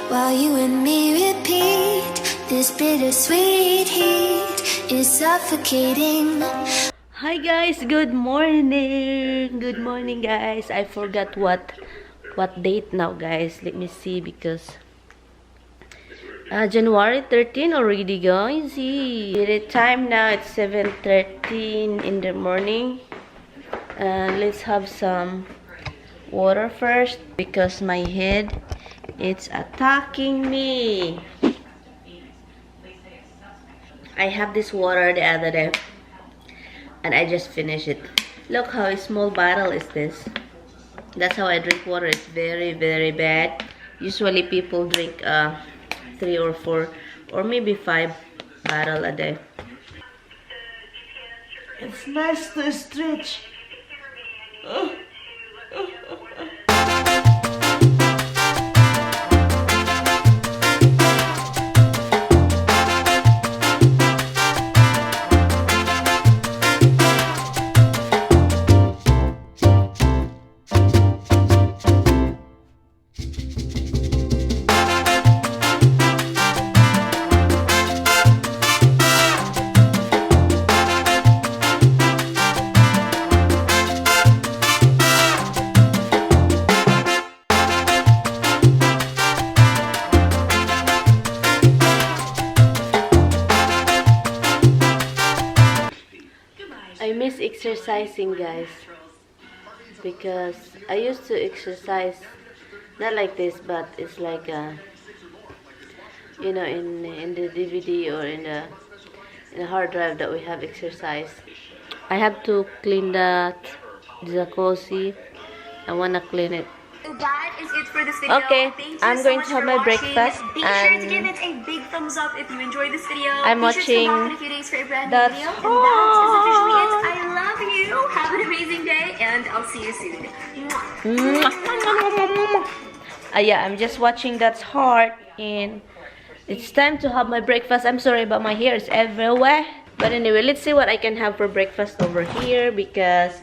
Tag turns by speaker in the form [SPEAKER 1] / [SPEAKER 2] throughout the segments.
[SPEAKER 1] while you and me repeat. This bittersweet heat is suffocating.
[SPEAKER 2] Hi guys, good morning. Good morning guys. I forgot what date now guys. Let me see because January 13 already guys. See the time now, it's 7:13 in the morning. Let's have some water first because my head it's attacking me. I have this water the other day and I just finished it. Look how small bottle is this. That's how I drink water. It's very bad. Usually people drink 3 or 4 or maybe 5 bottle a day. It's nice to stretch. I miss exercising guys because I used to exercise not like this, but it's like you know, in the DVD or in the hard drive that we have exercise. I have to clean the jacuzzi. I wanna clean it.
[SPEAKER 3] So that is it for this video.
[SPEAKER 2] Okay,
[SPEAKER 3] Thank you
[SPEAKER 2] I'm
[SPEAKER 3] so
[SPEAKER 2] going
[SPEAKER 3] much
[SPEAKER 2] to have
[SPEAKER 3] for
[SPEAKER 2] my
[SPEAKER 3] watching.
[SPEAKER 2] breakfast
[SPEAKER 3] Be sure
[SPEAKER 2] and
[SPEAKER 3] to give it a big thumbs up if you enjoyed this video.
[SPEAKER 2] I'm
[SPEAKER 3] Be sure to come
[SPEAKER 2] watching
[SPEAKER 3] back in a few days for a brand new
[SPEAKER 2] That's
[SPEAKER 3] video. And that is officially it. I love you. Have an amazing day, and I'll see you soon. Mwah.
[SPEAKER 2] yeah, I'm just watching That's Heart and it's time to have my breakfast. I'm sorry about my hair, it's everywhere. But anyway, let's see what I can have for breakfast over here because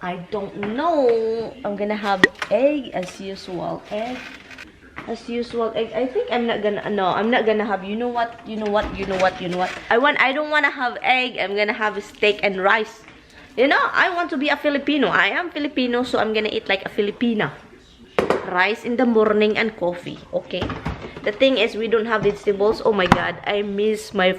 [SPEAKER 2] I don't know. I'm gonna have egg as usual. Egg. I think I'm not gonna have, you know what. I don't wanna have egg. I'm gonna have steak and rice. You know, I want to be a Filipino. I am Filipino, so I'm gonna eat like a Filipina. Rice in the morning and coffee, okay? The thing is, we don't have vegetables. Oh my god, I miss my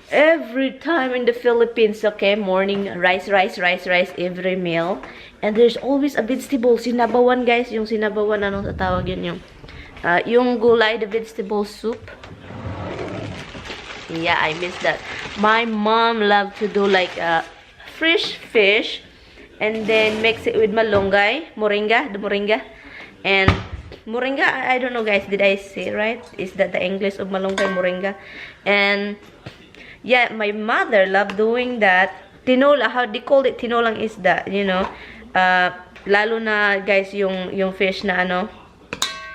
[SPEAKER 2] every time in the Philippines, okay? Morning rice every meal, and there's always a vegetable. Sinabawan guys, yung sinabawan, anong tatawag yun, yung gulay, the vegetable soup. Yeah, I miss that. My mom loved to do like fresh fish and then mix it with malunggay, moringa, and moringa, I don't know guys, did I say right? Is that the English of malunggay, moringa? And yeah, my mother loved doing that. Tinola, how they call it, tinolang is that, you know, lalo na guys yung fish na ano,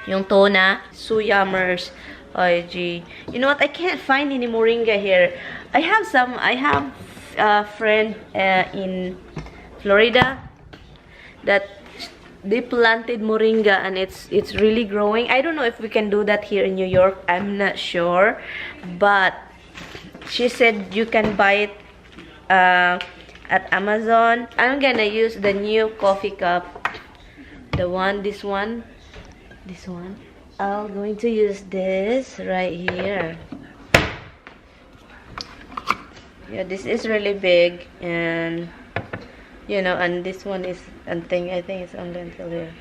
[SPEAKER 2] yung tuna, suyamers. Oh gee, you know what, I can't find any moringa here. I have a friend in Florida that they planted moringa and it's really growing. I don't know if we can do that here in New York. I'm not sure, but she said you can buy it at Amazon. I'm gonna use the new coffee cup, this one. I'm going to use this right here. Yeah, this is really big, and you know, and this one is, I think it's only until here.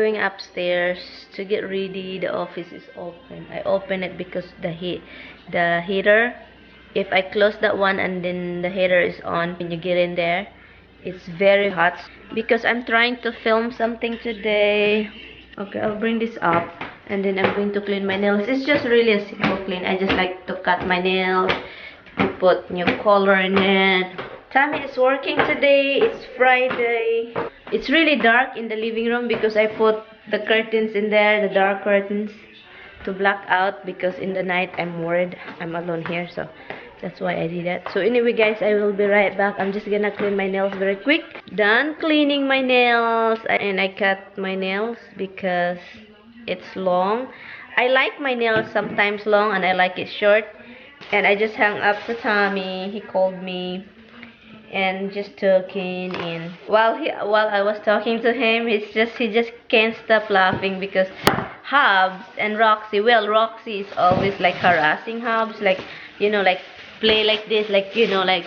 [SPEAKER 2] going upstairs to get ready. The office is open. I open it because the heater. If I close that one and then the heater is on, when you get in there, it's very hot. Because I'm trying to film something today. Okay, I'll bring this up. And then I'm going to clean my nails. It's just really a simple clean. I just like to cut my nails, to put new color in it. Tammy is working today. It's Friday. It's really dark in the living room because I put the curtains in there, the dark curtains, to black out, because in the night I'm worried. I'm alone here, so that's why I did that. So anyway guys, I will be right back. I'm just gonna clean my nails very quick. Done cleaning my nails, and I cut my nails because it's long. I like my nails sometimes long and I like it short. And I just hung up to Tommy. He called me and just talking, and while I was talking to him, he just can't stop laughing because Hobbs and Roxy, well, Roxy is always like harassing Hobbs, like, you know, like play like this, like, you know, like,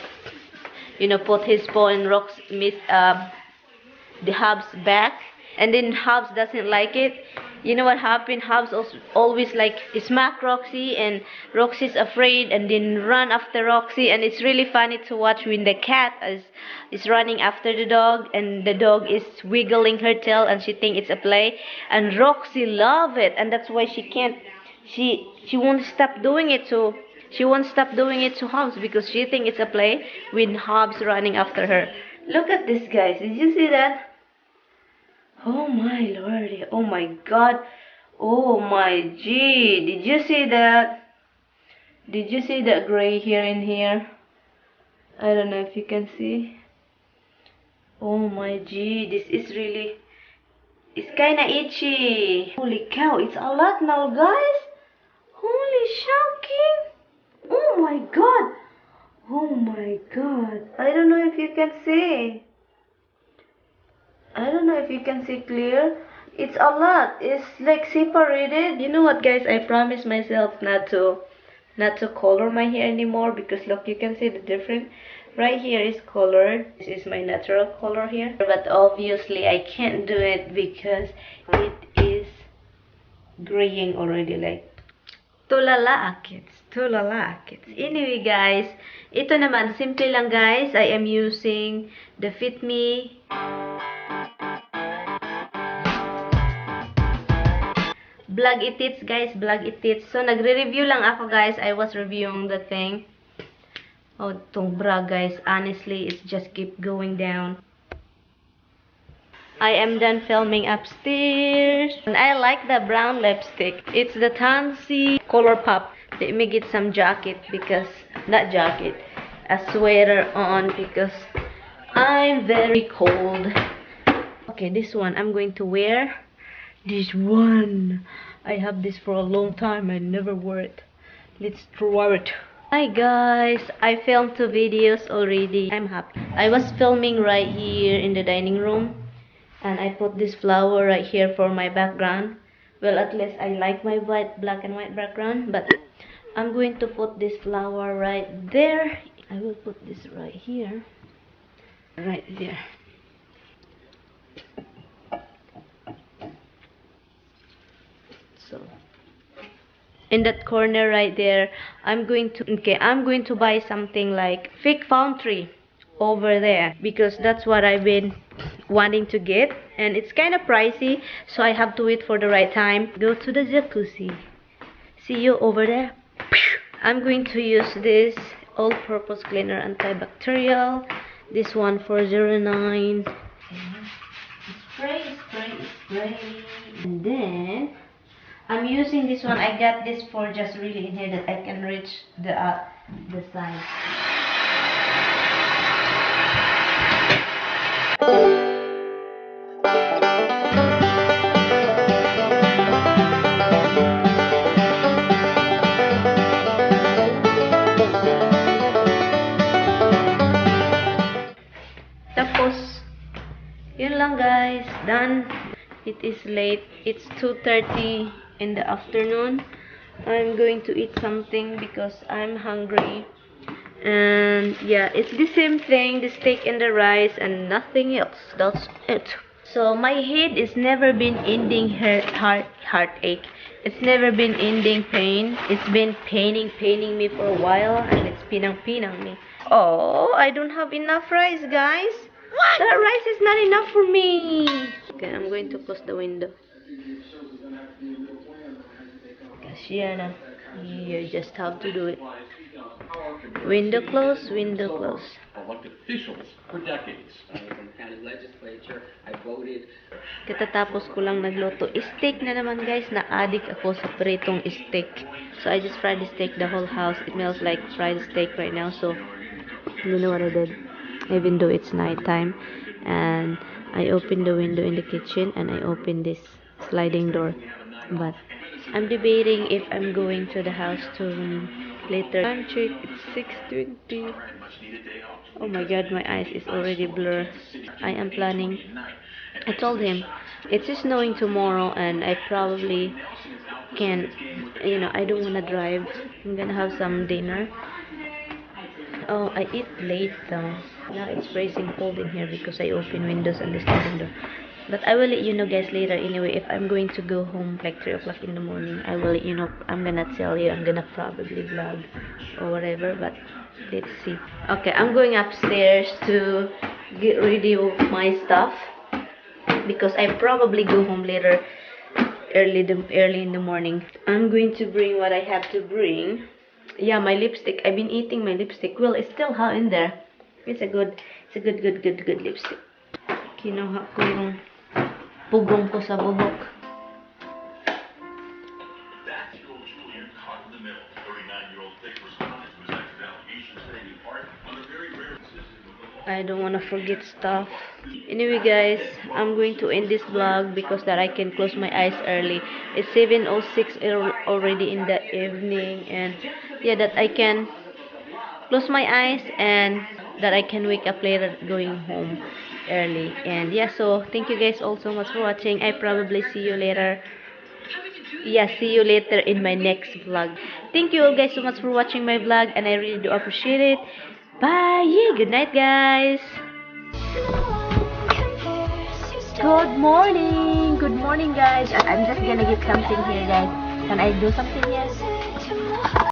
[SPEAKER 2] you know, put his paw in the Hobbs back, and then Hobbs doesn't like it. You know what happened? Hobbs always like smack Roxy, and Roxy's afraid and then run after Roxy, and it's really funny to watch when the cat is running after the dog, and the dog is wiggling her tail and she thinks it's a play, and Roxy love it, and that's why she won't stop doing it to Hobbs, because she thinks it's a play when Hobbs running after her. Look at this, guys. Did you see that? Oh my lordy, oh my god, oh my gee, did you see that? Did you see that gray hair in here? I don't know if you can see. Oh my gee, this is really, it's kinda itchy. Holy cow, it's a lot now, guys. Holy shocking. Oh my god. Oh my god. I don't know if you can see. I don't know if you can see clear. It's a lot. It's like separated. You know what, guys? I promised myself not to color my hair anymore, because look, you can see the difference. Right here is colored. This is my natural color here. But obviously I can't do it because it is graying already, like tulala kids. Tulala kids. Anyway, guys, ito naman simple lang, guys. I am using the Fit Me Vlog Itits, guys, Vlog Itits. So, nagre-review lang ako, guys. I was reviewing the thing. Oh, itong bra, guys. Honestly, it's just keep going down. I am done filming upstairs. And I like the brown lipstick. It's the Tansy Color Pop. Let me get some jacket because, not jacket, a sweater on because I'm very cold. Okay, this one I'm going to wear. This one, I have this for a long time. I never wore it. Let's try it. Hi guys, I filmed 2 videos already. I'm happy. I was filming right here in the dining room, and I put this flower right here for my background. Well, at least I like my black and white background, but I'm going to put this flower right there. I will put this right here, right there. So in that corner right there, I'm going to buy something like fake palm tree over there, because that's what I've been wanting to get, and it's kind of pricey, so I have to wait for the right time. Go to the jacuzzi. See you over there. I'm going to use this all-purpose cleaner antibacterial. This one for 09. Spray. And then I'm using this one. I got this for just really in here that I can reach the side. Tapos, yun lang guys, done. It is late. It's 2:30 in the afternoon. I'm going to eat something because I'm hungry. And yeah, it's the same thing, the steak and the rice and nothing else. That's it. So my head is never been ending heartache. It's never been ending pain. It's been paining me for a while, and it's pinang me. Oh, I don't have enough rice, guys. What? That rice is not enough for me. Okay, I'm going to close the window. Kashiana, you just have to do it. Window close, window close.
[SPEAKER 4] Elected officials for decades. County legislature, I voted.
[SPEAKER 2] Katatapos ko lang nagluto. Steak na naman, guys. Na-addict ako sa pritong steak. So I just fried the steak, the whole house. It smells like fried steak right now. So you know what I did? Even though it's nighttime, and I opened the window in the kitchen, and I opened this sliding door. But I'm debating if I'm going to the house to later. Time check, it's 6:20. Oh my god, my eyes is already blurred. I am planning. I told him it's snowing tomorrow, and I probably can, I don't want to drive. I'm gonna have some dinner. Oh, I eat late though. Now it's freezing cold in here because I open windows and the sliding door. But I will let you know, guys, later. Anyway, if I'm going to go home like 3 o'clock in the morning, I will let you know. I'm gonna tell you. I'm gonna probably vlog or whatever, but let's see. Okay, I'm going upstairs to get ready with my stuff because I probably go home later, early in the morning. I'm going to bring what I have to bring. Yeah, my lipstick. I've been eating my lipstick. Well, it's still hot in there. It's a good lipstick. Kinuha ko yung pugong ko sa bubok. I don't want to forget stuff. Anyway, guys, I'm going to end this vlog because that I can close my eyes early. It's 7:06 already in the evening, and yeah, that I can close my eyes and that I can wake up later going home early. And yeah, so thank you guys all so much for watching. I probably see you later. Yeah, see you later in my next vlog. Thank you all guys so much for watching my vlog, and I really do appreciate it. Bye. Yeah, good night, guys. Good morning, guys. I'm just gonna get something here, guys. Can I do something here?